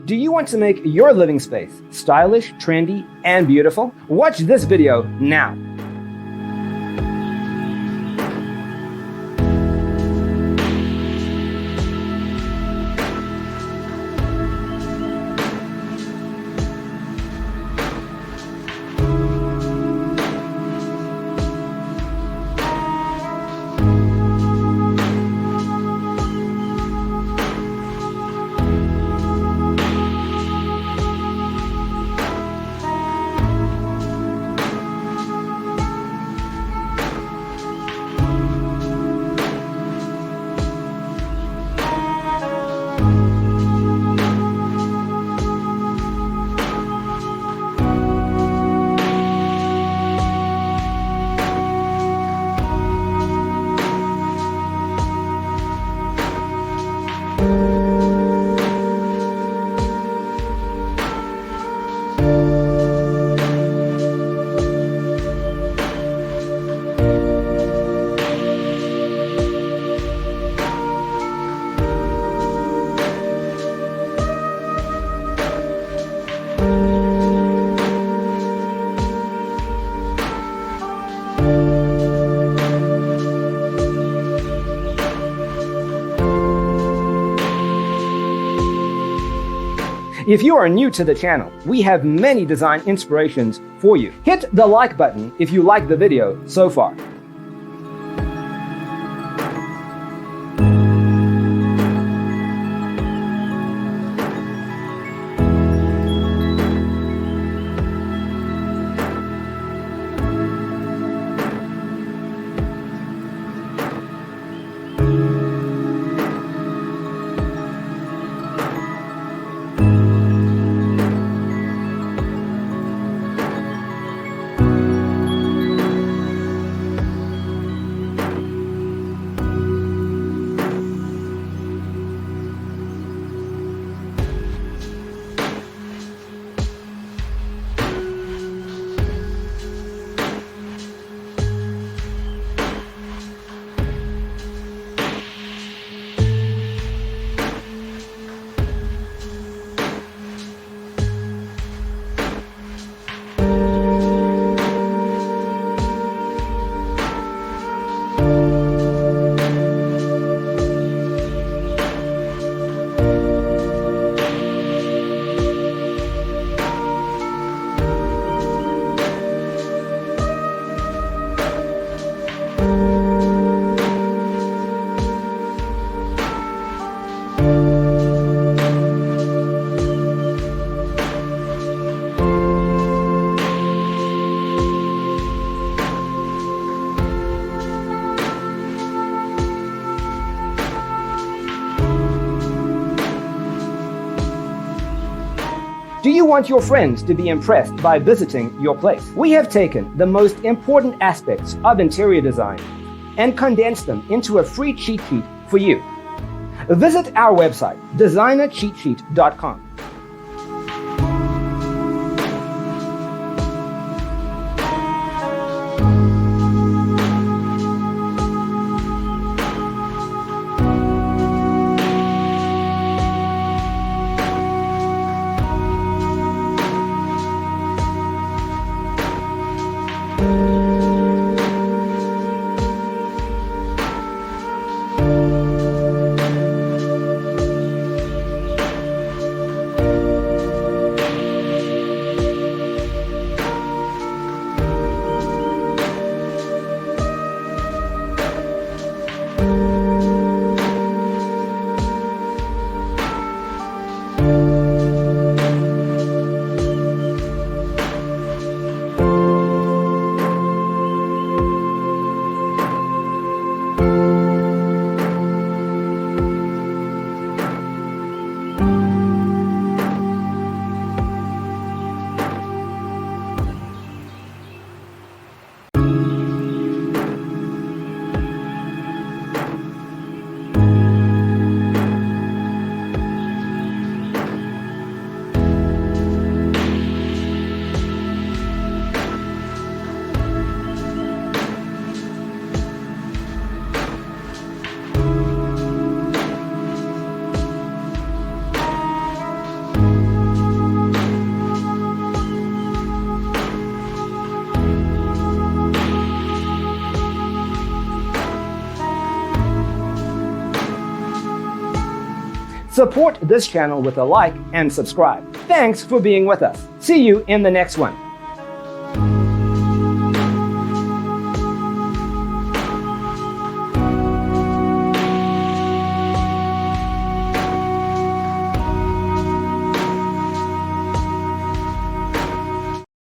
Do you want to make your living space stylish, trendy, and beautiful? Watch this video now. If you are new to the channel, we have many design inspirations for you. Hit the like button if you like the video so far. Do you want your friends to be impressed by visiting your place? We have taken the most important aspects of interior design and condensed them into a free cheat sheet for you. Visit our website, designercheatsheet.com. Support this channel with a like and subscribe. Thanks for being with us. See you in the next one.